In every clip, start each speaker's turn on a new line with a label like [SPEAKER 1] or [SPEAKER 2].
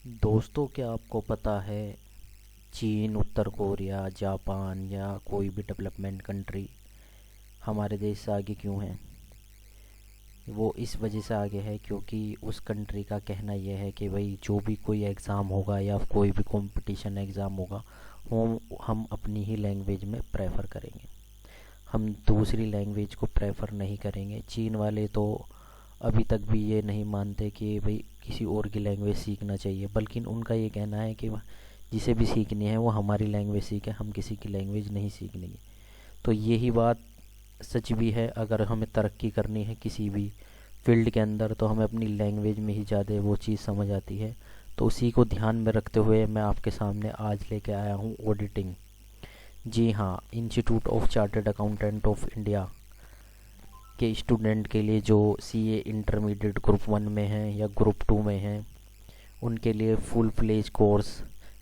[SPEAKER 1] दोस्तों, क्या आपको पता है चीन, उत्तर कोरिया, जापान या कोई भी डेवलपमेंट कंट्री हमारे देश से आगे क्यों है? वो इस वजह से आगे है क्योंकि उस कंट्री का कहना यह है कि भाई जो भी कोई एग्ज़ाम होगा या कोई भी कंपटीशन एग्ज़ाम होगा वो हम अपनी ही लैंग्वेज में प्रेफर करेंगे। हम दूसरी लैंग्वेज को प्रेफर नहीं करेंगे। चीन वाले तो अभी तक भी ये नहीं मानते कि भाई किसी और की लैंग्वेज सीखना चाहिए, बल्कि उनका ये कहना है कि जिसे भी सीखनी है वो हमारी लैंग्वेज सीखे, हम किसी की लैंग्वेज नहीं सीखनी है। तो यही बात सच भी है। अगर हमें तरक्की करनी है किसी भी फील्ड के अंदर तो हमें अपनी लैंग्वेज में ही ज़्यादा वो चीज़ समझ आती है। तो उसी को ध्यान में रखते हुए मैं आपके सामने आज लेके आया हूँ ऑडिटिंग। जी हाँ, institute of chartered accountant of India के स्टूडेंट के लिए जो सीए इंटरमीडिएट ग्रुप 1 में हैं या ग्रुप 2 में हैं, उनके लिए फुल फ्लेज कोर्स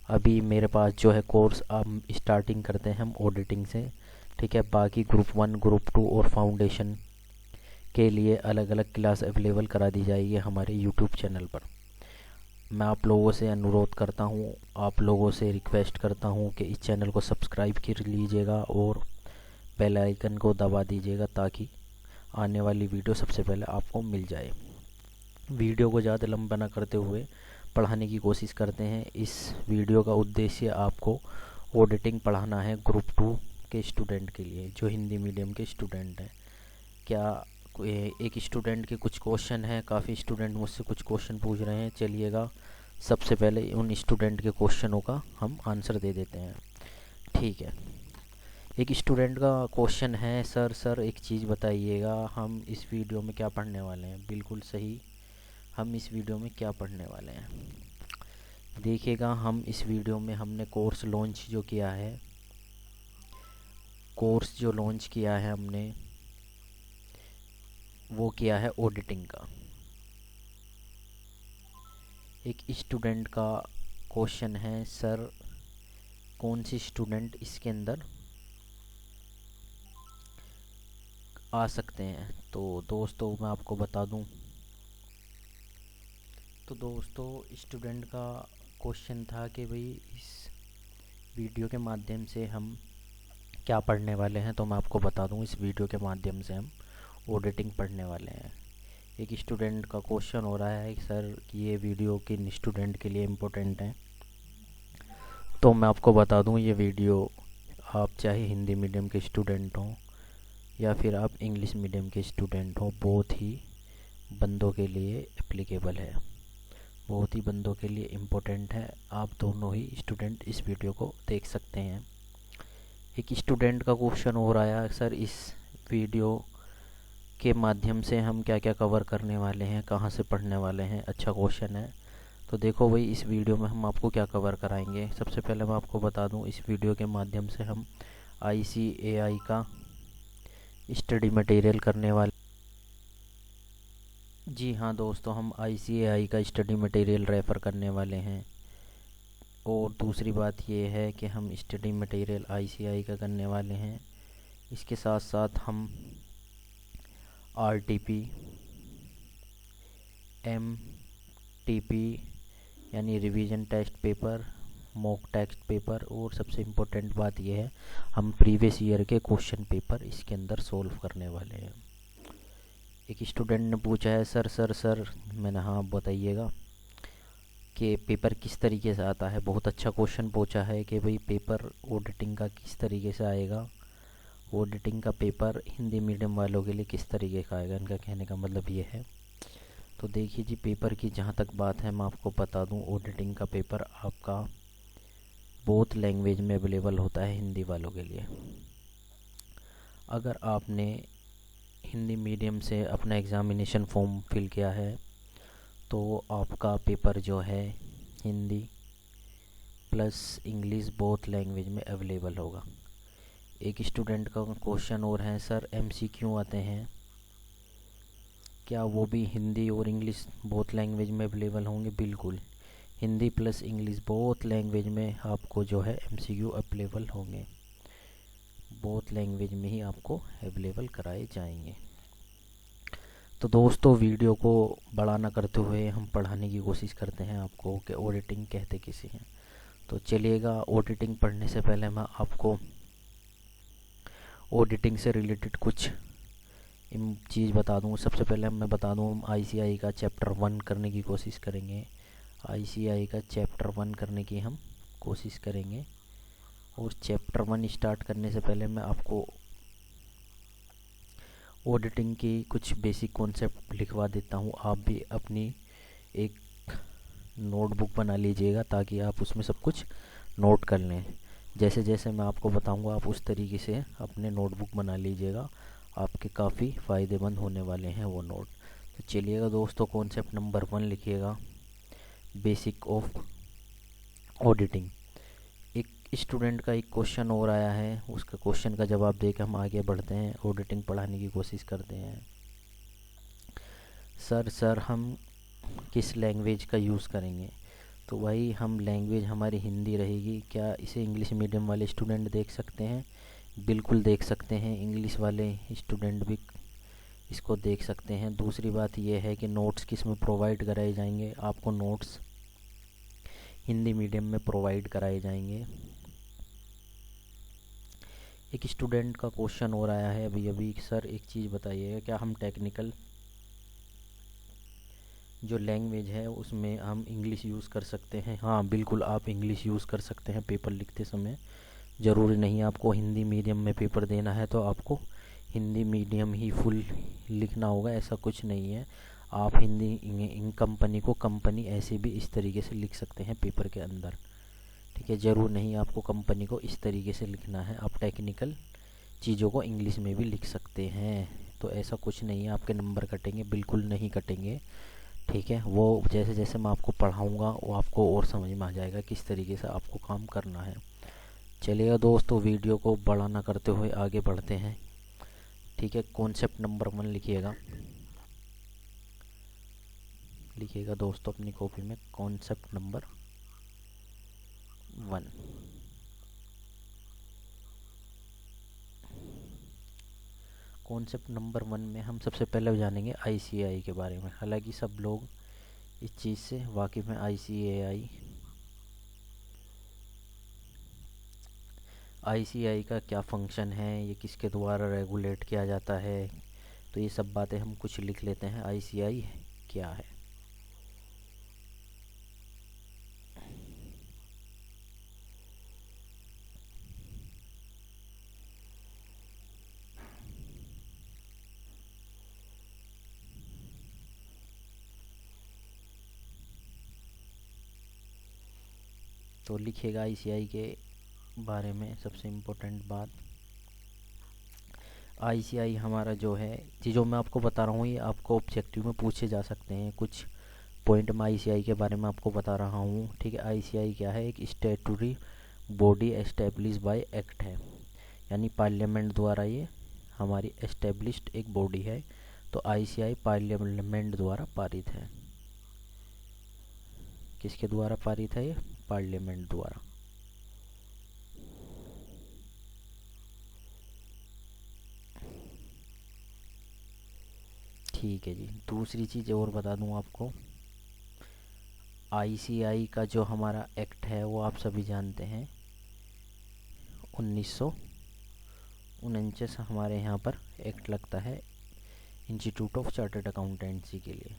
[SPEAKER 1] अभी मेरे पास जो है कोर्स अब स्टार्टिंग करते हैं हम ऑडिटिंग से। ठीक है, बाकी ग्रुप 1, ग्रुप 2 और फाउंडेशन के लिए अलग अलग क्लास अवेलेबल करा दी जाएगी हमारे यूट्यूब चैनल पर। मैं आप लोगों से अनुरोध करता हूँ, आप लोगों से रिक्वेस्ट करता हूँ कि इस चैनल को सब्सक्राइब कर लीजिएगा और बेल आइकन को दबा दीजिएगा ताकि आने वाली वीडियो सबसे पहले आपको मिल जाए। वीडियो को ज़्यादा लंबा ना करते हुए पढ़ाने की कोशिश करते हैं। इस वीडियो का उद्देश्य आपको ऑडिटिंग पढ़ाना है ग्रुप 2 के स्टूडेंट के लिए जो हिंदी मीडियम के स्टूडेंट हैं। क्या एक स्टूडेंट के कुछ क्वेश्चन हैं? काफ़ी स्टूडेंट मुझसे कुछ क्वेश्चन पूछ रहे हैं। चलिएगा, सबसे पहले उन स्टूडेंट के क्वेश्चनों का हम आंसर दे देते हैं। ठीक है, एक स्टूडेंट का क्वेश्चन है, सर एक चीज़ बताइएगा, हम इस वीडियो में क्या पढ़ने वाले हैं? बिल्कुल सही, हम इस वीडियो में क्या पढ़ने वाले हैं देखिएगा। हम इस वीडियो में हमने कोर्स लॉन्च जो किया है, कोर्स जो लॉन्च किया है हमने वो किया है ऑडिटिंग का। एक स्टूडेंट का क्वेश्चन है, सर कौन सी स्टूडेंट इसके अंदर आ सकते हैं? तो दोस्तों मैं आपको बता दूं, तो दोस्तों स्टूडेंट का क्वेश्चन था कि भाई इस वीडियो के माध्यम से हम क्या पढ़ने वाले हैं। तो मैं आपको बता दूं, इस वीडियो के माध्यम से हम ऑडिटिंग पढ़ने वाले हैं। एक स्टूडेंट का क्वेश्चन हो रहा है कि सर कि ये वीडियो किन स्टूडेंट के लिए इम्पोर्टेंट है। तो मैं आपको बता दूं, ये वीडियो आप चाहे हिंदी मीडियम के स्टूडेंट हों या फिर आप इंग्लिश मीडियम के स्टूडेंट हों, बहुत ही बंदों के लिए एप्लीकेबल है, बहुत ही बंदों के लिए इम्पोर्टेंट है। आप दोनों ही स्टूडेंट इस वीडियो को देख सकते हैं। एक स्टूडेंट का क्वेश्चन हो रहा है, सर इस वीडियो के माध्यम से हम क्या क्या कवर करने वाले हैं, कहाँ से पढ़ने वाले हैं? अच्छा क्वेश्चन है। तो देखो भाई, इस वीडियो में हम आपको क्या कवर कराएंगे। सबसे पहले मैं आपको बता दूं, इस वीडियो के माध्यम से हम ICAI का स्टडी मटेरियल करने वाले। जी हाँ दोस्तों, हम ICAI का स्टडी मटेरियल रेफ़र करने वाले हैं। और दूसरी बात ये है कि हम स्टडी मटेरियल ICAI का करने वाले हैं, इसके साथ साथ हम RTP, MTP यानी revision test paper, mock test paper और सबसे इम्पोर्टेंट बात यह है हम प्रीवियस ईयर के क्वेश्चन पेपर इसके अंदर सॉल्व करने वाले हैं। एक स्टूडेंट ने पूछा है, सर मैंने हाँ बताइएगा कि पेपर किस तरीके से आता है। बहुत अच्छा क्वेश्चन पूछा है कि भाई पेपर ऑडिटिंग का किस तरीके से आएगा, ऑडिटिंग का पेपर हिंदी मीडियम वालों के लिए किस तरीके का आएगा। इनका कहने का मतलब ये है। तो देखिए जी, पेपर की जहाँ तक बात है मैं आपको बता दूं, ऑडिटिंग का पेपर आपका बहुत लैंग्वेज में अवेलेबल होता है हिंदी वालों के लिए। अगर आपने हिंदी मीडियम से अपना एग्ज़ामिनेशन फॉर्म फिल किया है तो आपका पेपर जो है Hindi plus English both language में अवेलेबल होगा। एक स्टूडेंट का क्वेश्चन और है, सर MCQ आते हैं, क्या वो भी हिंदी और इंग्लिश बोथ लैंग्वेज में अवेलेबल होंगे? बिल्कुल, Hindi plus English both language में आपको जो है MCQ अवेलेबल होंगे, बोथ लैंग्वेज में ही आपको अवेलेबल कराए जाएंगे। तो दोस्तों वीडियो को बड़ा ना करते हुए हम पढ़ाने की कोशिश करते हैं आपको कि ऑडिटिंग कहते किसे हैं। तो चलिएगा, ऑडिटिंग पढ़ने से पहले मैं आपको ऑडिटिंग से रिलेटेड कुछ चीज़ बता दूँ। सबसे पहले मैं बता दूँ, हम आईसीआई का चैप्टर 1 करने की कोशिश करेंगे। आईसीआई का चैप्टर 1 करने की हम कोशिश करेंगे। और चैप्टर 1 स्टार्ट करने से पहले मैं आपको ऑडिटिंग की कुछ बेसिक कॉन्सेप्ट लिखवा देता हूँ। आप भी अपनी एक नोटबुक बना लीजिएगा ताकि आप उसमें सब कुछ नोट कर लें। जैसे जैसे मैं आपको बताऊँगा आप उस तरीके से अपने नोटबुक बना लीजिएगा, आपके काफ़ी फ़ायदेमंद होने वाले हैं वो नोट। तो चलिएगा दोस्तों, कॉन्सेप्ट नंबर 1 लिखिएगा, बेसिक ऑफ ऑडिटिंग। एक स्टूडेंट का एक क्वेश्चन और आया है, उसका क्वेश्चन का जवाब देकर हम आगे बढ़ते हैं, ऑडिटिंग पढ़ाने की कोशिश करते हैं। सर हम किस लैंग्वेज का यूज़ करेंगे? तो भाई हम लैंग्वेज हमारी हिंदी रहेगी। क्या इसे इंग्लिश मीडियम वाले स्टूडेंट देख सकते हैं? बिल्कुल देख सकते हैं, इंग्लिश वाले स्टूडेंट भी इसको देख सकते हैं। दूसरी बात यह है कि नोट्स किस में प्रोवाइड कराए जाएंगे? आपको नोट्स हिंदी मीडियम में प्रोवाइड कराए जाएंगे। एक स्टूडेंट का क्वेश्चन और आया है अभी सर एक चीज़ बताइएगा, क्या हम टेक्निकल जो लैंग्वेज है उसमें हम इंग्लिश यूज़ कर सकते हैं? हाँ बिल्कुल, आप इंग्लिश यूज़ कर सकते हैं पेपर लिखते समय। ज़रूरी नहीं आपको हिंदी मीडियम में पेपर देना है तो आपको हिंदी मीडियम ही फुल लिखना होगा, ऐसा कुछ नहीं है। आप हिंदी इन कंपनी को कंपनी ऐसे भी इस तरीके से लिख सकते हैं पेपर के अंदर, ठीक है। ज़रूर नहीं आपको कंपनी को इस तरीके से लिखना है, आप टेक्निकल चीज़ों को इंग्लिश में भी लिख सकते हैं। तो ऐसा कुछ नहीं है आपके नंबर कटेंगे, बिल्कुल नहीं कटेंगे, ठीक है। वो जैसे जैसे मैं आपको पढ़ाऊँगा वो आपको और समझ में आ जाएगा किस तरीके से आपको काम करना है। चलिएगा दोस्तों, वीडियो को बड़ा ना करते हुए आगे बढ़ते हैं, ठीक है। कॉन्सेप्ट नंबर 1 लिखिएगा दोस्तों अपनी कॉपी में, कॉन्सेप्ट नंबर 1। कॉन्सेप्ट नंबर 1 में हम सबसे पहले जानेंगे आईसीएआई के बारे में। हालांकि सब लोग इस चीज़ से वाकिफ़ हैं। आईसीएआई का क्या फंक्शन है, ये किसके द्वारा रेगुलेट किया जाता है, तो ये सब बातें हम कुछ लिख लेते हैं। आईसीएआई क्या है? तो लिखिएगा आईसीएआई के बारे में सबसे इम्पोर्टेंट बात। आईसीएआई हमारा जो है, जो मैं आपको बता रहा हूँ ये आपको ऑब्जेक्टिव में पूछे जा सकते हैं। कुछ पॉइंट मैं आईसीएआई के बारे में आपको बता रहा हूँ, ठीक है। आईसीएआई क्या है? एक statutory body establish by act है, यानी पार्लियामेंट द्वारा ये हमारी एस्टेब्लिश्ड एक बॉडी है। तो आईसीएआई पार्लियामेंट द्वारा पारित है। किसके द्वारा पारित है? ये पार्लियामेंट द्वारा। ठीक है जी। दूसरी चीज़ और बता दूं आपको, आईसीएआई का जो हमारा एक्ट है वो आप सभी जानते हैं, 1949 हमारे यहाँ पर एक्ट लगता है इंस्टीट्यूट ऑफ चार्टर्ड अकाउंटेंसी के लिए।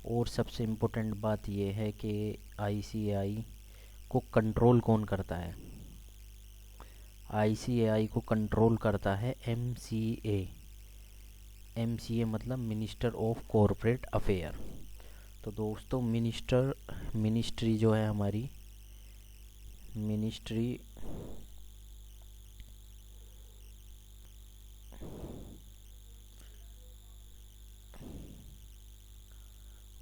[SPEAKER 1] और सबसे इम्पोर्टेंट बात यह है कि आईसीएआई को कंट्रोल कौन करता है? आईसीएआई को कंट्रोल करता है एमसीए। एमसीए मतलब मिनिस्टर ऑफ कॉरपोरेट अफेयर। तो दोस्तों मिनिस्ट्री जो है हमारी, ministry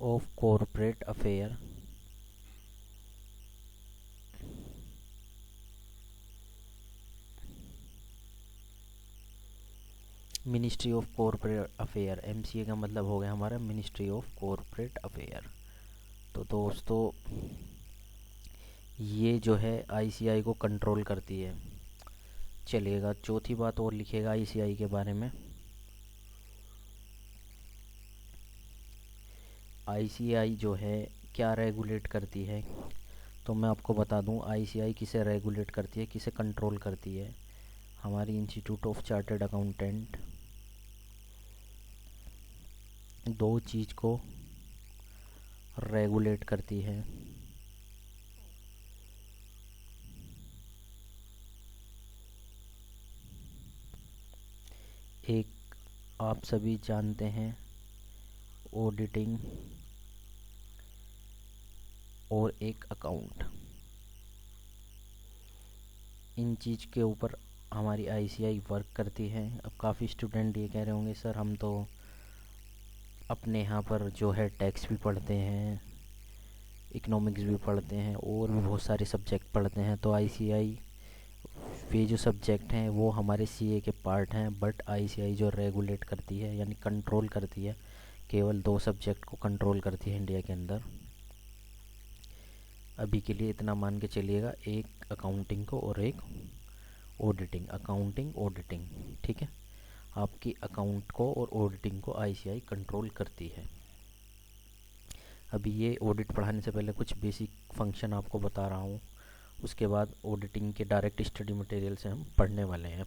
[SPEAKER 1] of corporate affair ministry of corporate affair, MCA का मतलब हो गया हमारा मिनिस्ट्री ऑफ कॉरपोरेट अफेयर। तो दोस्तों ये जो है आईसीएआई को कंट्रोल करती है। चलिएगा चौथी बात और लिखिएगा आईसीएआई के बारे में। आईसीआई जो है क्या रेगुलेट करती है, तो मैं आपको बता दूं आईसीआई किसे रेगुलेट करती है, किसे कंट्रोल करती है। हमारी इंस्टीट्यूट ऑफ चार्टर्ड अकाउंटेंट दो चीज़ को रेगुलेट करती है। एक आप सभी जानते हैं ऑडिटिंग, और एक अकाउंट। इन चीज़ के ऊपर हमारी आईसीआई वर्क करती है। अब काफ़ी स्टूडेंट ये कह रहे होंगे सर हम तो अपने यहाँ पर जो है टैक्स भी पढ़ते हैं, इकोनॉमिक्स भी पढ़ते हैं और भी बहुत सारे सब्जेक्ट पढ़ते हैं, तो आईसीआई ये जो सब्जेक्ट हैं वो हमारे सीए के पार्ट हैं, बट आईसीआई जो रेगुलेट करती है यानी कंट्रोल करती है, केवल दो सब्जेक्ट को कंट्रोल करती है इंडिया के अंदर। अभी के लिए इतना मान के चलिएगा, एक अकाउंटिंग को और एक ऑडिटिंग, अकाउंटिंग ऑडिटिंग, ठीक है। आपकी अकाउंट को और ऑडिटिंग को आईसीआई कंट्रोल करती है। अभी ये ऑडिट पढ़ाने से पहले कुछ बेसिक फंक्शन आपको बता रहा हूँ, उसके बाद ऑडिटिंग के डायरेक्ट स्टडी मटेरियल से हम पढ़ने वाले हैं।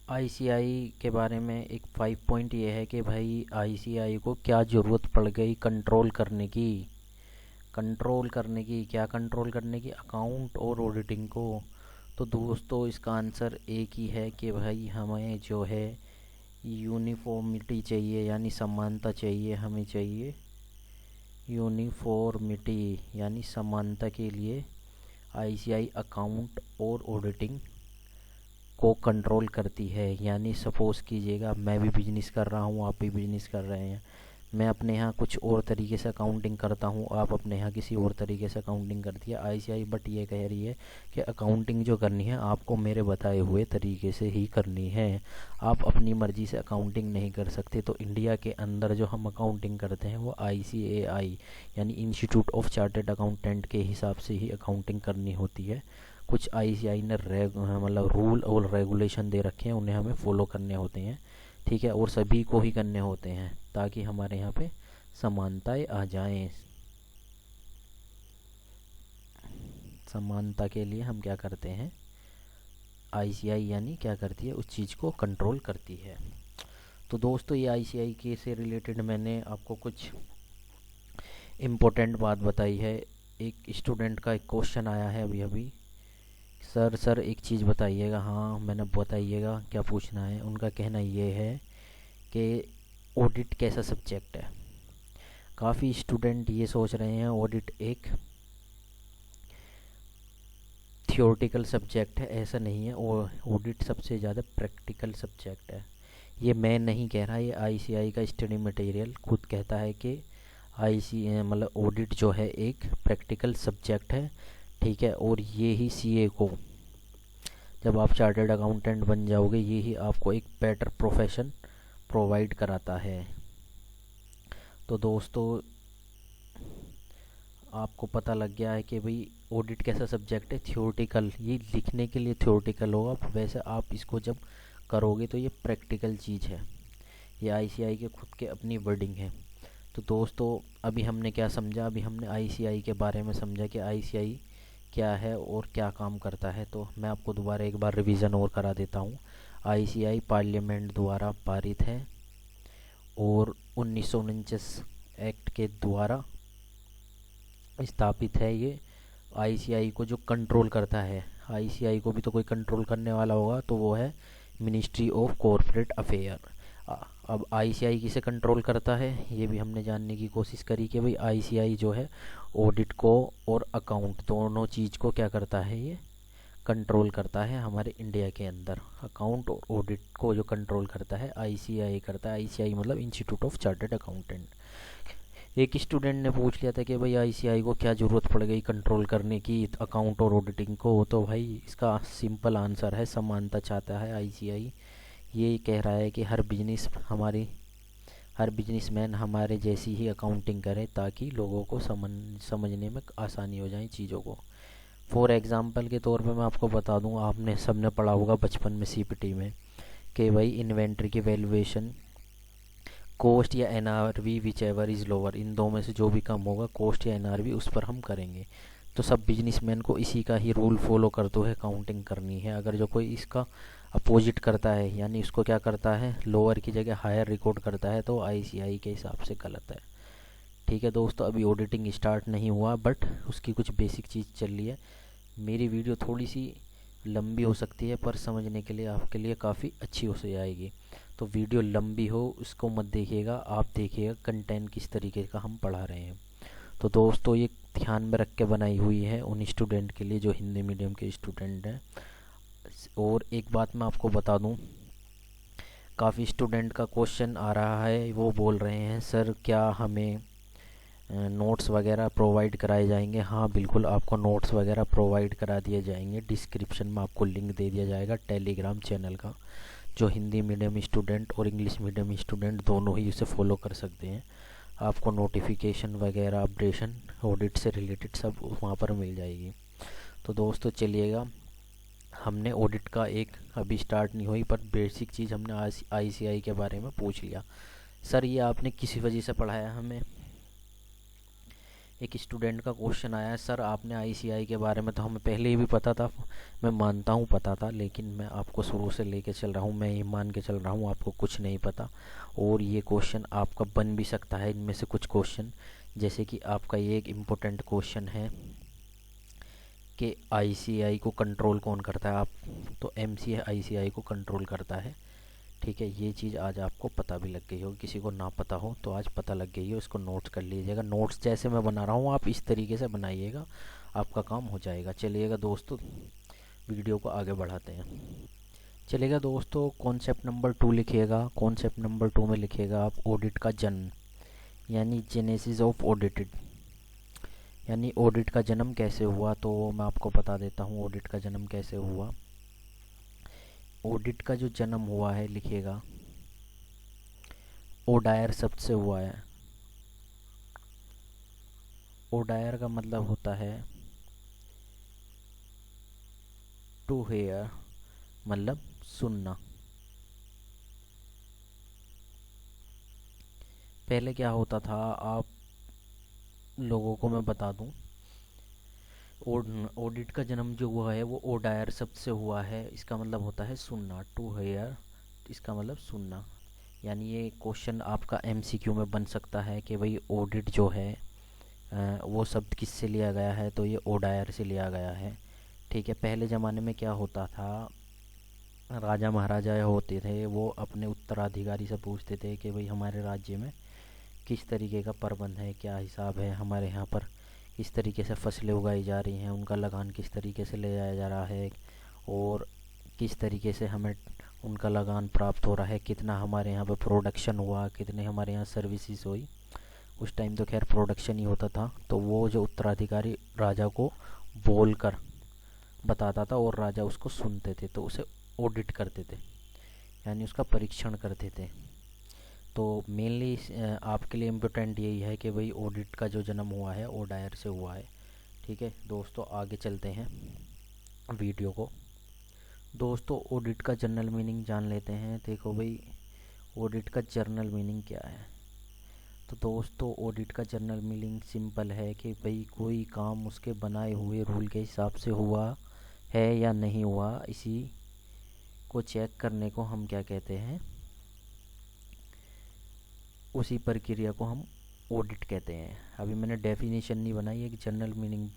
[SPEAKER 1] आईसीआई के बारे में एक 5 पॉइंट ये है कि भाई आईसीआई को क्या ज़रूरत पड़ गई कंट्रोल करने की, क्या कंट्रोल करने की, अकाउंट और ऑडिटिंग को। तो दोस्तों इसका आंसर एक ही है कि भाई हमें जो है यूनिफॉर्मिटी चाहिए, यानी समानता चाहिए, हमें चाहिए यूनिफॉर्मिटी यानी समानता के लिए आईसीआई अकाउंट और ऑडिटिंग को कंट्रोल करती है। यानी सपोज़ कीजिएगा मैं भी बिजनेस कर रहा हूँ, आप भी बिजनेस कर रहे हैं, मैं अपने यहाँ कुछ और तरीके से अकाउंटिंग करता हूँ, आप अपने यहाँ किसी और तरीके से अकाउंटिंग करती है आईसीआई, बट ये कह रही है कि अकाउंटिंग जो करनी है आपको मेरे बताए हुए तरीके से ही करनी है, आप अपनी मर्ज़ी से अकाउंटिंग नहीं कर सकते। तो इंडिया के अंदर जो हम अकाउंटिंग करते हैं वो आईसीएआई यानी इंस्टीट्यूट ऑफ चार्टर्ड अकाउंटेंट के हिसाब से ही अकाउंटिंग करनी होती है। कुछ आईसीआई ने मतलब रूल और रेगुलेशन दे रखे हैं, उन्हें हमें फॉलो करने होते हैं, ठीक है, और सभी को ही करने होते हैं ताकि हमारे यहाँ पे समानताएं आ जाएं। समानता के लिए हम क्या करते हैं, आईसीआई यानी क्या करती है, उस चीज़ को कंट्रोल करती है। तो दोस्तों ये आईसीआई के से रिलेटेड मैंने आपको कुछ इम्पोर्टेंट बात बताई है। एक स्टूडेंट का एक क्वेश्चन आया है अभी अभी, सर एक चीज़ बताइएगा। हाँ मैंने बताइएगा क्या पूछना है। उनका कहना ये है कि ऑडिट कैसा सब्जेक्ट है। काफ़ी स्टूडेंट ये सोच रहे हैं ऑडिट एक थियोरेटिकल सब्जेक्ट है, ऐसा नहीं है, और ऑडिट सबसे ज़्यादा प्रैक्टिकल सब्जेक्ट है। ये मैं नहीं कह रहा, ये आईसीआई का स्टडी मटेरियल खुद कहता है कि मतलब ऑडिट जो है एक प्रैक्टिकल सब्जेक्ट है, ठीक है, और ये ही सीए को जब आप चार्टर्ड अकाउंटेंट बन जाओगे ये ही आपको एक बेटर प्रोफेशन प्रोवाइड कराता है। तो दोस्तों आपको पता लग गया है कि भाई ऑडिट कैसा सब्जेक्ट है, थ्योरेटिकल, ये लिखने के लिए थ्योरेटिकल होगा, वैसे आप इसको जब करोगे तो ये प्रैक्टिकल चीज़ है। ये आईसीआई के खुद के अपनी वर्डिंग है। तो दोस्तों अभी हमने क्या समझा, अभी हमने आईसीआई के बारे में समझा कि आईसीआई क्या है और क्या काम करता है। तो मैं आपको दोबारा एक बार रिवीजन और करा देता हूँ। आईसीआई पार्लियामेंट द्वारा पारित है और 1949 एक्ट के द्वारा स्थापित है। ये आईसीआई को जो कंट्रोल करता है, आईसीआई को भी तो कोई कंट्रोल करने वाला होगा, तो वो है मिनिस्ट्री ऑफ कॉरपोरेट अफेयर। अब आईसीआई किसे कंट्रोल करता है ये भी हमने जानने की कोशिश करी कि भाई आईसीआई जो है ऑडिट को और अकाउंट दोनों चीज़ को क्या करता है, ये कंट्रोल करता है। हमारे इंडिया के अंदर अकाउंट और ऑडिट को जो कंट्रोल करता है आईसीआई करता है। आईसीआई मतलब इंस्टीट्यूट ऑफ चार्टर्ड अकाउंटेंट। एक स्टूडेंट ने पूछ लिया था कि भाई आईसीआई को क्या ज़रूरत पड़ गई कंट्रोल करने की अकाउंट और ऑडिटिंग को, तो भाई इसका सिंपल आंसर है समानता चाहता है आईसीआई। ये कह रहा है कि हर बिजनेसमैन हमारे जैसी ही अकाउंटिंग करे ताकि लोगों को समझने में आसानी हो जाए चीज़ों को। फॉर एग्ज़ाम्पल के तौर पे मैं आपको बता दूं, आपने सबने पढ़ा होगा बचपन में सीपीटी में कि भाई इन्वेंट्री की वैल्यूएशन कोस्ट या NRV whichever is lower, इन दो में से जो भी कम होगा कोस्ट या एनआरवी उस पर हम करेंगे। तो सब बिजनेसमैन को इसी का ही रूल फॉलो करते हुए काउंटिंग करनी है। अगर जो कोई इसका अपोजिट करता है यानी उसको क्या करता है, लोअर की जगह हायर रिकॉर्ड करता है, तो आईसीआई के हिसाब से गलत है। ठीक है दोस्तों, अभी ऑडिटिंग स्टार्ट नहीं हुआ बट उसकी कुछ बेसिक चीज़ चल रही है। मेरी वीडियो थोड़ी सी लंबी हो सकती है पर समझने के लिए आपके लिए काफ़ी अच्छी हो से जाएगी। तो वीडियो लंबी हो उसको मत देखिएगा, आप देखिएगा कंटेंट किस तरीके का हम पढ़ा रहे हैं। तो दोस्तों ये ध्यान में रख के बनाई हुई है उन स्टूडेंट के लिए जो हिंदी मीडियम के स्टूडेंट हैं। और एक बात मैं आपको बता दूं, काफ़ी स्टूडेंट का क्वेश्चन आ रहा है, वो बोल रहे हैं सर क्या हमें नोट्स वगैरह प्रोवाइड कराए जाएंगे। हाँ बिल्कुल, आपको नोट्स वगैरह प्रोवाइड करा दिए जाएंगे। डिस्क्रिप्शन में आपको लिंक दे दिया जाएगा टेलीग्राम चैनल का, जो हिंदी मीडियम स्टूडेंट और इंग्लिश मीडियम स्टूडेंट दोनों ही उसे फॉलो कर सकते हैं। आपको नोटिफिकेशन वगैरह अपडेशन ऑडिट से रिलेटेड सब वहाँ पर मिल जाएगी। तो दोस्तों चलिएगा, हमने ऑडिट का एक अभी स्टार्ट नहीं हुई पर बेसिक चीज़ हमने आईसीआई के बारे में पूछ लिया। सर ये आपने किसी वजह से पढ़ाया हमें। एक स्टूडेंट का क्वेश्चन आया है, सर आपने आईसीआई के बारे में तो हमें पहले ही भी पता था, मैं मानता हूँ पता था, लेकिन मैं आपको शुरू से लेके चल रहा हूँ, मैं ये मान के चल रहा हूँ आपको कुछ नहीं पता। और ये क्वेश्चन आपका बन भी सकता है इनमें से कुछ क्वेश्चन, जैसे कि आपका ये एक इम्पोर्टेंट क्वेश्चन है कि आईसीआई को कंट्रोल कौन करता है। आप तो एमसी आईसीआई को कंट्रोल करता है। ठीक है, ये चीज़ आज आपको पता भी लग गई होगी, किसी को ना पता हो तो आज पता लग गई हो। इसको नोट्स कर लीजिएगा, नोट्स जैसे मैं बना रहा हूँ आप इस तरीके से बनाइएगा, आपका काम हो जाएगा। चलिएगा दोस्तों, वीडियो को आगे बढ़ाते हैं। चलिएगा दोस्तों, कॉन्सेप्ट नंबर 2 लिखिएगा। कॉन्सेप्ट नंबर 2 में लिखिएगा आप ऑडिट का जन्म, यानी जेनेसिस ऑफ ऑडिटेड, यानी ऑडिट का जन्म कैसे हुआ। तो मैं आपको बता देता हूँ ऑडिट का जन्म कैसे हुआ। ऑडिट का जो जन्म हुआ है लिखिएगा, ओडायर शब्द से हुआ है। ओडायर का मतलब होता है टू हेयर, मतलब सुनना। पहले क्या होता था आप लोगों को मैं बता दूं, ऑडिट का जन्म जो हुआ है वो ओडायर शब्द से हुआ है। इसका मतलब होता है सुनना, टू हेयर, इसका मतलब सुनना। यानी ये क्वेश्चन आपका एमसीक्यू में बन सकता है कि भाई ऑडिट जो है वो शब्द किससे लिया गया है, तो ये ओडायर से लिया गया है। ठीक है, पहले ज़माने में क्या होता था, राजा महाराजा होते थे, वो अपने उत्तराधिकारी से पूछते थे कि भाई हमारे राज्य में किस तरीके का प्रबंध है, क्या हिसाब है, हमारे यहाँ पर किस तरीके से फसलें उगाई जा रही हैं, उनका लगान किस तरीके से ले जाया जा रहा है, और किस तरीके से हमें उनका लगान प्राप्त हो रहा है, कितना हमारे यहाँ पे प्रोडक्शन हुआ, कितने हमारे यहाँ सर्विसेज हुई। उस टाइम तो खैर प्रोडक्शन ही होता था। तो वो जो उत्तराधिकारी राजा को बोलकर बताता था और राजा उसको सुनते थे, तो उसे ऑडिट करते थे, यानी उसका परीक्षण करते थे। तो मेनली आपके लिए इम्पोर्टेंट यही है कि भाई ऑडिट का जो जन्म हुआ है ओडायर से हुआ है। ठीक है दोस्तों, आगे चलते हैं वीडियो को। दोस्तों ऑडिट का जनरल मीनिंग जान लेते हैं। देखो भाई, ऑडिट का जनरल मीनिंग क्या है। तो दोस्तों ऑडिट का जनरल मीनिंग सिंपल है कि भाई कोई काम उसके बनाए हुए रूल के हिसाब से हुआ है या नहीं हुआ, इसी को चेक करने को हम क्या कहते हैं, उसी प्रक्रिया को हम ऑडिट कहते हैं। अभी मैंने डेफिनेशन नहीं बनाई, एक जनरल मीनिंग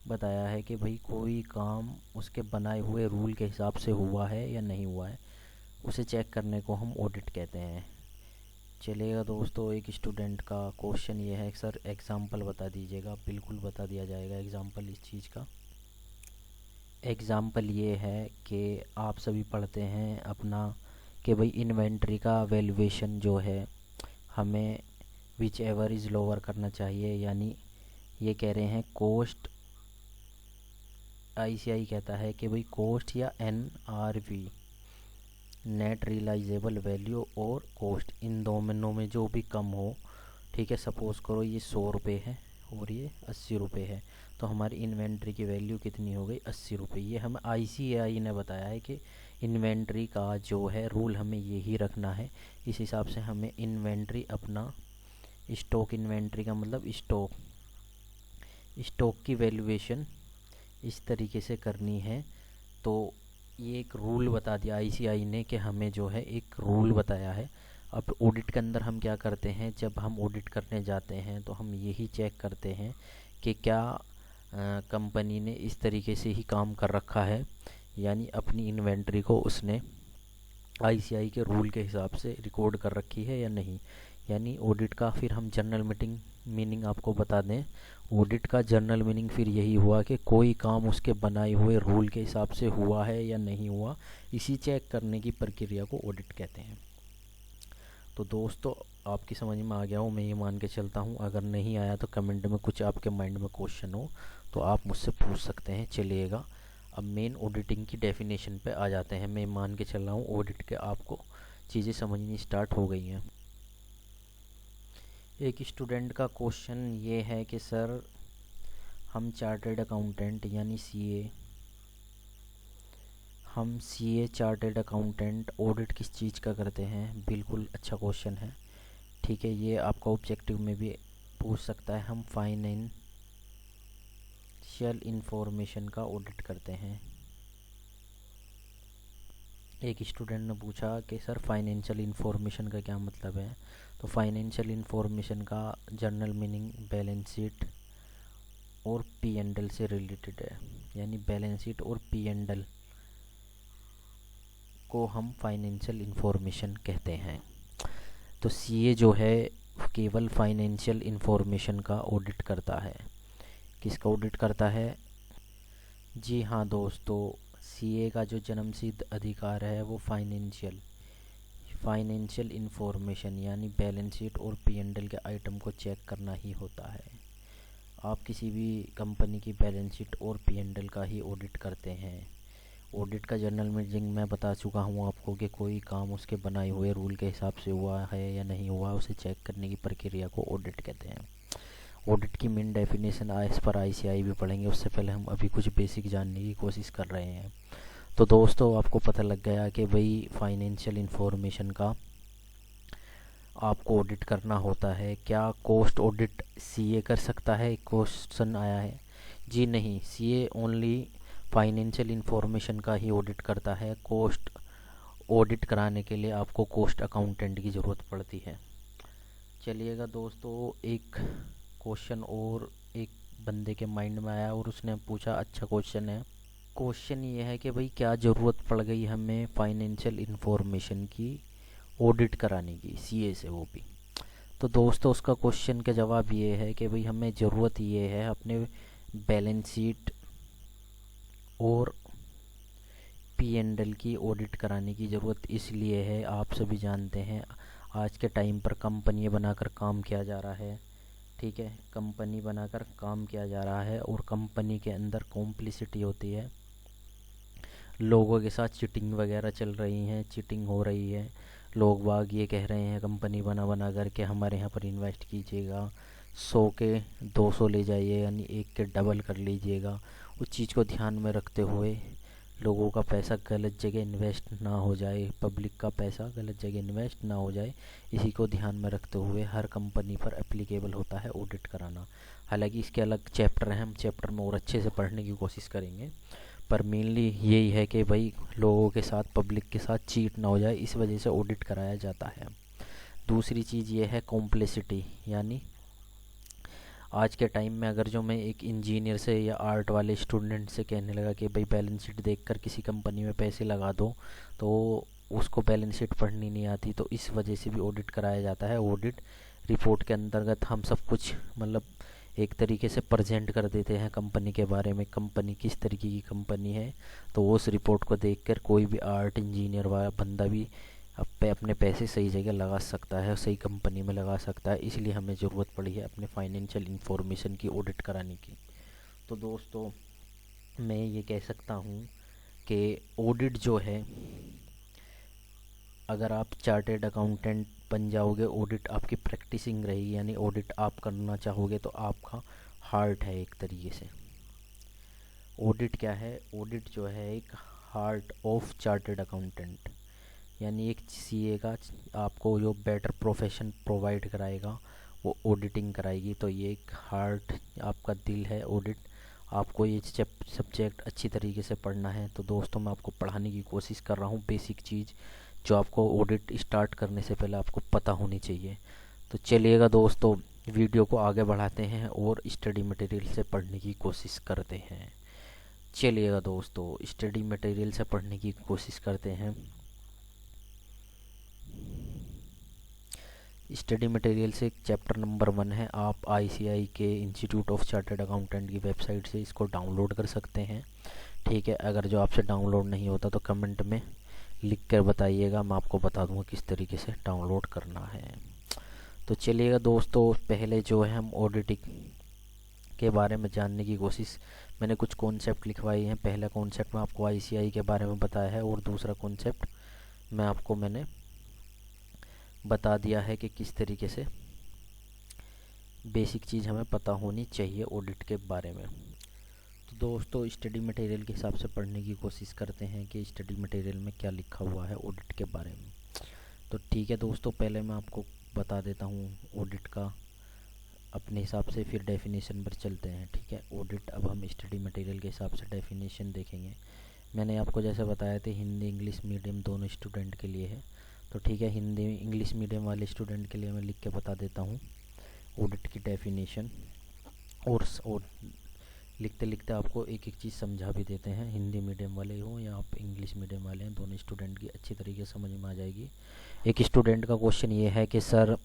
[SPEAKER 1] बताया है कि भाई कोई काम उसके बनाए हुए रूल के हिसाब से हुआ है या नहीं हुआ है, उसे चेक करने को हम ऑडिट कहते हैं। चलिएगा दोस्तों, एक स्टूडेंट का क्वेश्चन ये है, सर एग्ज़ाम्पल बता दीजिएगा। बिल्कुल बता दिया जाएगा एग्ज़ाम्पल इस चीज़ का। एग्ज़ाम्पल ये है कि आप सभी पढ़ते हैं अपना कि भाई इन्वेंट्री का वैल्यूएशन जो है हमें विच एवर इज़ लोअर करना चाहिए, यानी ये कह रहे हैं कोस्ट, आईसीआई कहता है कि भाई कोस्ट या एनआरवी, नेट रियलाइजेबल वैल्यू और कोस्ट, इन दोनों में जो भी कम हो। ठीक है, सपोज़ करो ये 100 रुपये है और ये 80 रुपये है। तो हमारी इन्वेंट्री की वैल्यू कितनी हो गई, 80 रुपये। ये हमें ICAI ने बताया है कि इन्वेंट्री का जो है रूल हमें यही रखना है। इस हिसाब से हमें इन्वेंट्री अपना स्टॉक, इन्वेंट्री का मतलब स्टॉक की वैल्यूएशन इस तरीके से करनी है। तो ये एक रूल बता दिया ICAI ने कि हमें जो है एक रूल बताया है। अब ऑडिट के अंदर हम क्या करते हैं, जब हम ऑडिट करने जाते हैं तो हम यही चेक करते हैं कि क्या कंपनी ने इस तरीके से ही काम कर रखा है, यानी अपनी इन्वेंट्री को उसने ICAI के रूल के हिसाब से रिकॉर्ड कर रखी है या नहीं। यानी ऑडिट का फिर हम जनरल मीनिंग आपको बता दें। ऑडिट का जनरल मीनिंग फिर यही हुआ कि कोई काम उसके बनाए हुए रूल के हिसाब से हुआ है या नहीं हुआ, इसी चेक करने की प्रक्रिया को ऑडिट कहते हैं। तो दोस्तों आपकी समझ में आ गया हो, मैं ये मान के चलता हूँ। अगर नहीं आया तो कमेंट में कुछ आपके माइंड में क्वेश्चन हो तो आप मुझसे पूछ सकते हैं। चलिएगा अब मेन ऑडिटिंग की डेफिनेशन पे आ जाते हैं। मैं मान के चल रहा हूँ ऑडिट के आपको चीज़ें समझनी स्टार्ट हो गई हैं। एक स्टूडेंट का क्वेश्चन ये है कि सर हम चार्टर्ड अकाउंटेंट यानी CA चार्टर्ड अकाउंटेंट ऑडिट किस चीज़ का करते हैं। बिल्कुल अच्छा क्वेश्चन है, ठीक है। ये आपका ऑब्जेक्टिव में भी पूछ सकता है। हम फाइनेंशियल इंफॉर्मेशन का ऑडिट करते हैं। एक स्टूडेंट ने पूछा कि सर फाइनेंशियल इंफॉर्मेशन का क्या मतलब है। तो फाइनेंशियल इंफॉर्मेशन का जनरल मीनिंग बैलेंस शीट और P&L से रिलेटेड है। यानी बैलेंस शीट और P&L को हम फाइनेंशियल इंफॉर्मेशन कहते हैं। तो CA जो है केवल फाइनेंशियल इंफॉर्मेशन का ऑडिट करता है। किसका ऑडिट करता है? जी हाँ दोस्तों, CA का जो जन्मसिद्ध अधिकार है वो फाइनेंशियल इंफॉर्मेशन यानी बैलेंस शीट और P&L के आइटम को चेक करना ही होता है। आप किसी भी कंपनी की बैलेंस शीट और P&L का ही ऑडिट करते हैं। ऑडिट का जनरल मीनिंग मैं बता चुका हूँ आपको कि कोई काम उसके बनाए हुए रूल के हिसाब से हुआ है या नहीं हुआ, उसे चेक करने की प्रक्रिया को ऑडिट कहते हैं। ऑडिट की main definition as per ICAI भी पढ़ेंगे, उससे पहले हम अभी कुछ बेसिक जानने की कोशिश कर रहे हैं। तो दोस्तों आपको पता लग गया कि भाई फाइनेंशियल इंफॉर्मेशन का आपको ऑडिट करना होता है। क्या कॉस्ट ऑडिट CA कर सकता है, क्वेश्चन आया है। जी नहीं, CA ओनली फाइनेंशियल इंफॉर्मेशन का ही ऑडिट करता है। कॉस्ट ऑडिट कराने के लिए आपको कॉस्ट अकाउंटेंट की ज़रूरत पड़ती है। चलिएगा दोस्तों, एक क्वेश्चन और एक बंदे के माइंड में आया और उसने पूछा, अच्छा क्वेश्चन है। क्वेश्चन ये है कि भाई क्या ज़रूरत पड़ गई हमें फाइनेंशियल इंफॉर्मेशन की ऑडिट कराने की, CA से, वो भी। तो दोस्तों उसका क्वेश्चन का जवाब ये है कि भाई हमें ज़रूरत ये है अपने बैलेंस शीट और P&L की ऑडिट कराने की ज़रूरत इसलिए है, आप सभी जानते हैं आज के टाइम पर कंपनी बनाकर काम किया जा रहा है। ठीक है, कंपनी बनाकर काम किया जा रहा है और कंपनी के अंदर कॉम्प्लिसिटी होती है। लोगों के साथ चीटिंग वगैरह चल रही हैं, चीटिंग हो रही है। लोग बाग ये कह रहे हैं कंपनी बना करके हमारे यहाँ पर इन्वेस्ट कीजिएगा, 100 के 200 ले जाइए, यानी 1 के डबल कर लीजिएगा। उस चीज़ को ध्यान में रखते हुए लोगों का पैसा गलत जगह इन्वेस्ट ना हो जाए, पब्लिक का पैसा गलत जगह इन्वेस्ट ना हो जाए, इसी को ध्यान में रखते हुए हर कंपनी पर एप्लीकेबल होता है ऑडिट कराना। हालांकि इसके अलग चैप्टर हैं, हम चैप्टर में और अच्छे से पढ़ने की कोशिश करेंगे, पर मेनली यही है कि भाई लोगों के साथ, पब्लिक के साथ चीट ना हो जाए, इस वजह से ऑडिट कराया जाता है। दूसरी चीज़ ये है कॉम्प्लेसिटी, यानी आज के टाइम में अगर जो मैं एक इंजीनियर से या आर्ट वाले स्टूडेंट से कहने लगा कि भाई बैलेंस शीट देखकर किसी कंपनी में पैसे लगा दो, तो उसको बैलेंस शीट पढ़नी नहीं आती, तो इस वजह से भी ऑडिट कराया जाता है। ऑडिट रिपोर्ट के अंतर्गत हम सब कुछ मतलब एक तरीके से प्रेजेंट कर देते हैं कंपनी के बारे में, कंपनी किस तरीके की कंपनी है। तो उस रिपोर्ट को देखकर कोई भी आर्ट इंजीनियर वाला बंदा भी अपने पैसे सही जगह लगा सकता है, सही कंपनी में लगा सकता है। इसलिए हमें ज़रूरत पड़ी है अपने फाइनेंशियल इंफॉर्मेशन की ऑडिट कराने की। तो दोस्तों मैं ये कह सकता हूँ कि ऑडिट जो है, अगर आप चार्टेड अकाउंटेंट बन जाओगे, ऑडिट आपकी प्रैक्टिसिंग रहेगी, यानी ऑडिट आप करना चाहोगे तो आपका हार्ट है एक तरीके से। ऑडिट क्या है? ऑडिट जो है एक हार्ट ऑफ चार्टर्ड अकाउंटेंट, यानी एक सीए का आपको जो बेटर प्रोफेशन प्रोवाइड कराएगा वो ऑडिटिंग कराएगी। तो ये एक हार्ट, आपका दिल है ऑडिट। आपको ये सब्जेक्ट अच्छी तरीके से पढ़ना है। तो दोस्तों मैं आपको पढ़ाने की कोशिश कर रहा हूँ बेसिक चीज़ जो आपको ऑडिट स्टार्ट करने से पहले आपको पता होनी चाहिए। तो चलिएगा दोस्तों, वीडियो को आगे बढ़ाते हैं और स्टडी मटेरियल से पढ़ने की कोशिश करते हैं। चलिएगा दोस्तों, स्टडी मटेरियल से पढ़ने की कोशिश करते हैं। स्टडी मटेरियल से चैप्टर नंबर 1 है। आप आईसीआई के इंस्टीट्यूट ऑफ चार्टर्ड अकाउंटेंट की वेबसाइट से इसको डाउनलोड कर सकते हैं। ठीक है, अगर जो आपसे डाउनलोड नहीं होता तो कमेंट में लिख कर बताइएगा, मैं आपको बता दूंगा किस तरीके से डाउनलोड करना है। तो चलिएगा दोस्तों, पहले जो है हम ऑडिटिंग के बारे में जानने की कोशिश, मैंने कुछ कॉन्सेप्ट लिखवाए हैं। पहला कॉन्सेप्ट मैं आपको आईसीआई के बारे में बताया है और दूसरा कॉन्सेप्ट मैंने बता दिया है कि किस तरीके से बेसिक चीज़ हमें पता होनी चाहिए ऑडिट के बारे में। तो दोस्तों स्टडी मटेरियल के हिसाब से पढ़ने की कोशिश करते हैं कि स्टडी मटेरियल में क्या लिखा हुआ है ऑडिट के बारे में। तो ठीक है दोस्तों, पहले मैं आपको बता देता हूँ ऑडिट का अपने हिसाब से, फिर डेफिनेशन पर चलते हैं। ठीक है, ऑडिट अब हम स्टडी मटेरियल के हिसाब से डेफिनेशन देखेंगे। मैंने आपको जैसे बताया था हिंदी इंग्लिश मीडियम दोनों स्टूडेंट के लिए है। तो ठीक है, हिंदी इंग्लिश मीडियम वाले स्टूडेंट के लिए मैं लिख के बता देता हूँ ऑडिट की डेफिनेशन, और लिखते लिखते आपको एक एक चीज़ समझा भी देते हैं। हिंदी मीडियम वाले हो या आप इंग्लिश मीडियम वाले हैं, दोनों स्टूडेंट की अच्छी तरीके से समझ में आ जाएगी। एक स्टूडेंट का क्वेश्चन ये है कि सर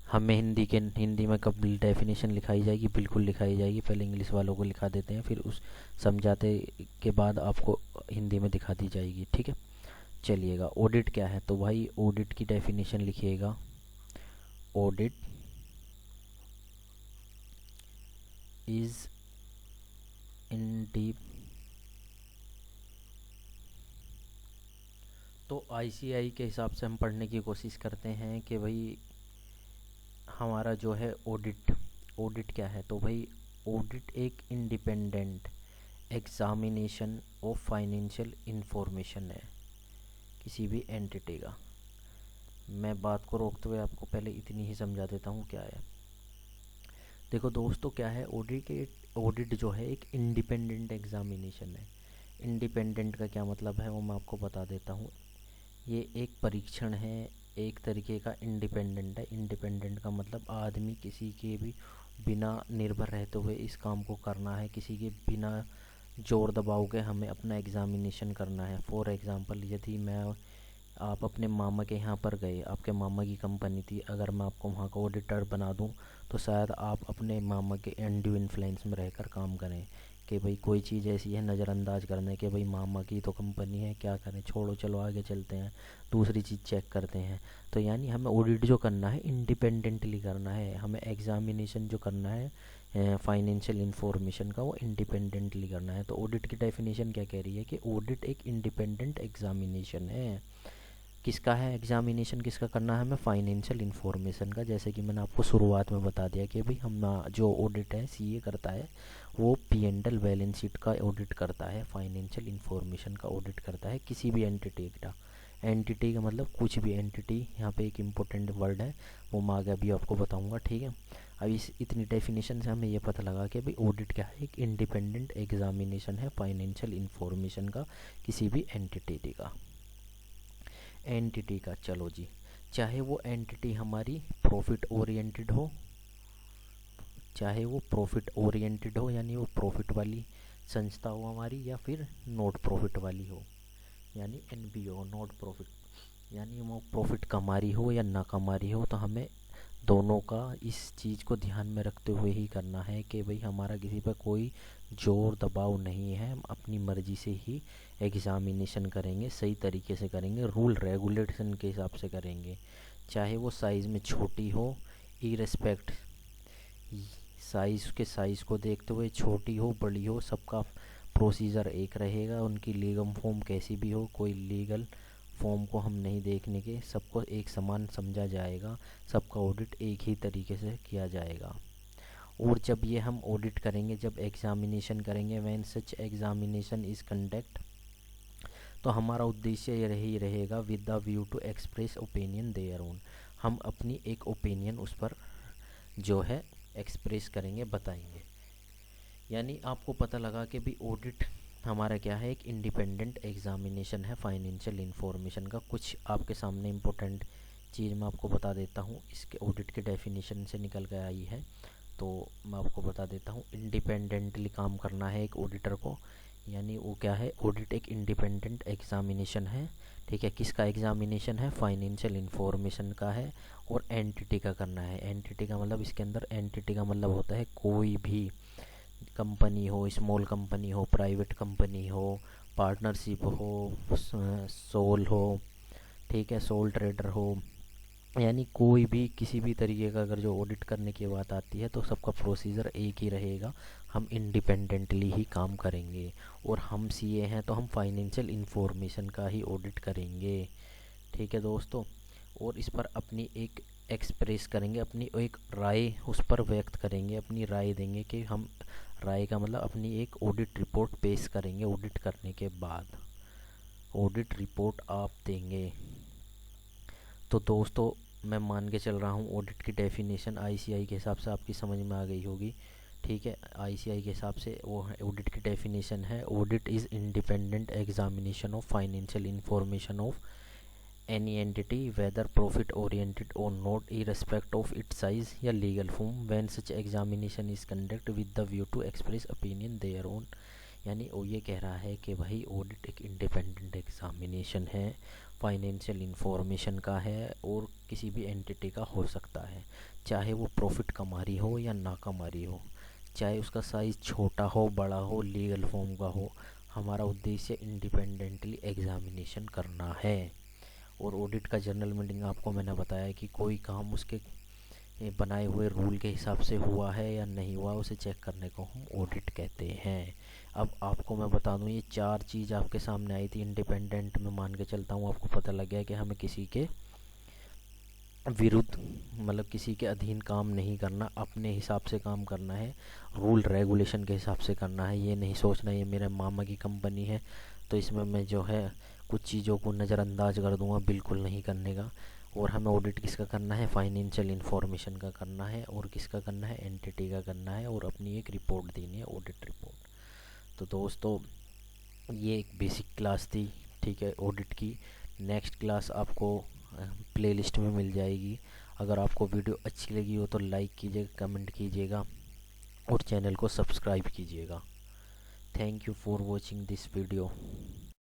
[SPEAKER 1] हमें हिंदी में कब डेफिनेशन लिखाई जाएगी? बिल्कुल लिखाई जाएगी। पहले इंग्लिश वालों को लिखा देते हैं, फिर उस समझाते के बाद आपको हिंदी में दिखा दी जाएगी। ठीक है, चलिएगा ऑडिट क्या है? तो भाई ऑडिट की डेफिनेशन लिखिएगा। ऑडिट इज तो आईसीआई के हिसाब से हम पढ़ने की कोशिश करते हैं कि भाई हमारा जो है ऑडिट क्या है? तो भाई ऑडिट एक independent examination of financial information है किसी भी एंटिटी का। मैं बात को रोकते हुए आपको पहले इतनी ही समझा देता हूँ क्या है। देखो दोस्तों, क्या है ऑडिट जो है एक इंडिपेंडेंट एग्जामिनेशन है। इंडिपेंडेंट का क्या मतलब है वो मैं आपको बता देता हूँ। ये एक परीक्षण है, एक तरीके का इंडिपेंडेंट है। इंडिपेंडेंट का मतलब आदमी किसी के भी बिना निर्भर रहते हुए इस काम को करना है, किसी के बिना जोर दबाव के हमें अपना एग्ज़ामिनेशन करना है। फॉर एग्ज़ाम्पल, यदि आप अपने मामा के यहाँ पर गए, आपके मामा की कंपनी थी, अगर मैं आपको वहाँ का ऑडिटर बना दूँ तो शायद आप अपने मामा के अनड्यू इन्फ्लुएंस में रहकर काम करें कि भाई कोई चीज़ ऐसी है नज़रअंदाज करने के, भाई मामा की तो कंपनी है, क्या करें, छोड़ो चलो आगे चलते हैं, दूसरी चीज़ चेक करते हैं। तो यानी हमें ऑडिट जो करना है इंडिपेंडेंटली करना है, हमें एग्ज़ामिनेशन जो करना है फाइनेंशियल इंफॉर्मेशन का वो इंडिपेंडेंटली करना है। तो ऑडिट की डेफिनेशन क्या कह रही है कि ऑडिट एक इंडिपेंडेंट एग्ज़ामिनेशन है। किसका है एग्जामिनेशन? किसका करना है हमें? फाइनेंशियल इन्फॉर्मेशन का। जैसे कि मैंने आपको शुरुआत में बता दिया कि भाई हम जो ऑडिट है सीए करता है वो पी&एल बैलेंस शीट का ऑडिट करता है, फाइनेंशियल इन्फॉर्मेशन का ऑडिट करता है किसी भी एंटिटी का। एंटिटी का मतलब कुछ भी एंटिटी, यहाँ पे एक इम्पोर्टेंट वर्ड है वो मैं आगे अभी आपको बताऊँगा। ठीक है, अब इस इतनी डेफिनेशन से हमें ये पता लगा कि भाई ऑडिट क्या है, एक इंडिपेंडेंट एग्जामिनेशन है फाइनेंशियल इन्फॉर्मेशन का किसी भी एंटिटी का। चलो जी, चाहे वो एंटिटी हमारी प्रॉफिट ओरिएंटेड हो, यानी वो प्रॉफिट वाली संस्था हो हमारी, या फिर नॉट प्रॉफिट वाली हो, यानी एनपीओ नॉट प्रॉफिट, यानी वो प्रॉफिट कमा रही हो या ना कमा रही हो। तो हमें दोनों का इस चीज़ को ध्यान में रखते हुए ही करना है कि भाई हमारा किसी पर कोई जोर दबाव नहीं है, हम अपनी मर्ज़ी से ही एग्ज़ामिनेशन करेंगे, सही तरीके से करेंगे, रूल रेगुलेशन के हिसाब से करेंगे। चाहे वो साइज़ में छोटी हो, इरेस्पेक्ट साइज़ को देखते हुए, छोटी हो बड़ी हो, सबका प्रोसीजर एक रहेगा। उनकी लीगल फॉर्म कैसी भी हो, कोई लीगल फॉर्म को हम नहीं देखने के, सबको एक समान समझा जाएगा, सबका ऑडिट एक ही तरीके से किया जाएगा। और जब ये हम ऑडिट करेंगे, जब एग्ज़ामिनेशन करेंगे, when such examination is conduct, तो हमारा उद्देश्य ये ही रहेगा with the view to express opinion their own, हम अपनी एक ओपिनियन उस पर जो है एक्सप्रेस करेंगे, बताएंगे। यानी आपको पता लगा कि भी ऑडिट हमारा क्या है, एक इंडिपेंडेंट एग्ज़ामिनेशन है फाइनेंशियल इंफॉर्मेशन का। कुछ आपके सामने इम्पोर्टेंट चीज़ मैं आपको बता देता हूँ, इसके ऑडिट के डेफिनेशन से निकल कर आई है, तो मैं आपको बता देता हूँ। इंडिपेंडेंटली काम करना है एक ऑडिटर को, यानी वो क्या है, ऑडिट एक इंडिपेंडेंट एग्ज़ामिनेशन है, ठीक है। किसका एग्ज़ामिनेशन है, फाइनेंशियल इंफॉर्मेशन का है, और एंटिटी का करना है। एंटिटी का मतलब, इसके अंदर एंटिटी का मतलब होता है कोई भी कंपनी हो, स्मॉल कंपनी हो, प्राइवेट कंपनी हो, पार्टनरशिप हो, सोल हो, ठीक है, सोल ट्रेडर हो, यानी कोई भी किसी भी तरीके का अगर जो ऑडिट करने की बात आती है तो सबका प्रोसीजर एक ही रहेगा, हम इंडिपेंडेंटली ही काम करेंगे। और हम सीए हैं तो हम फाइनेंशियल इंफॉर्मेशन का ही ऑडिट करेंगे, ठीक है दोस्तों। और इस पर अपनी एक एक्सप्रेस करेंगे, अपनी एक राय उस पर व्यक्त करेंगे, अपनी राय देंगे कि हम, राय का मतलब अपनी एक ऑडिट रिपोर्ट पेश करेंगे। ऑडिट करने के बाद ऑडिट रिपोर्ट आप देंगे। तो दोस्तों मैं मान के चल रहा हूँ ऑडिट की डेफिनेशन आईसीआई के हिसाब से आपकी समझ में आ गई होगी, ठीक है। आईसीआई के हिसाब से वो ऑडिट की डेफिनेशन है, audit is independent examination of financial information of any entity whether profit oriented or not irrespective of its size या legal form when such examination is conducted with the view to express opinion their own। यानी वो ये कह रहा है कि भाई audit एक इंडिपेंडेंट एग्जामिनेशन है, फाइनेंशियल इंफॉर्मेशन का है, और किसी भी एंटिटी का हो सकता है, चाहे वो प्रॉफिट कमा रही हो या ना कमा रही हो, चाहे उसका साइज़ छोटा हो बड़ा हो, लीगल फॉर्म का हो, हमारा उद्देश्य इंडिपेंडेंटली एग्जामिनेशन करना है। और ऑडिट का जनरल मीनिंग आपको मैंने बताया कि कोई काम उसके बनाए हुए रूल के हिसाब से हुआ है या नहीं हुआ, उसे चेक करने को हम ऑडिट कहते हैं। अब आपको मैं बता दूं, ये चार चीज़ आपके सामने आई थी। इंडिपेंडेंट में मान के चलता हूँ आपको पता लग गया कि हमें किसी के विरुद्ध, मतलब किसी के अधीन काम नहीं करना, अपने हिसाब से काम करना है, रूल रेगुलेशन के हिसाब से करना है। ये नहीं सोचना ये मेरे मामा की कंपनी है तो इसमें मैं जो है कुछ चीज़ों को नज़रअंदाज कर दूंगा, बिल्कुल नहीं करने का। और हमें ऑडिट किसका करना है, फाइनेंशियल इंफॉर्मेशन का करना है, और किसका करना है, एंटिटी का करना है, और अपनी एक रिपोर्ट देनी है, ऑडिट रिपोर्ट। तो दोस्तों ये एक बेसिक क्लास थी, ठीक है, ऑडिट की। नेक्स्ट क्लास आपको प्लेलिस्ट में मिल जाएगी। अगर आपको वीडियो अच्छी लगी हो तो लाइक कीजिएगा, कमेंट कीजिएगा, और चैनल को सब्सक्राइब कीजिएगा। Thank you for watching this video.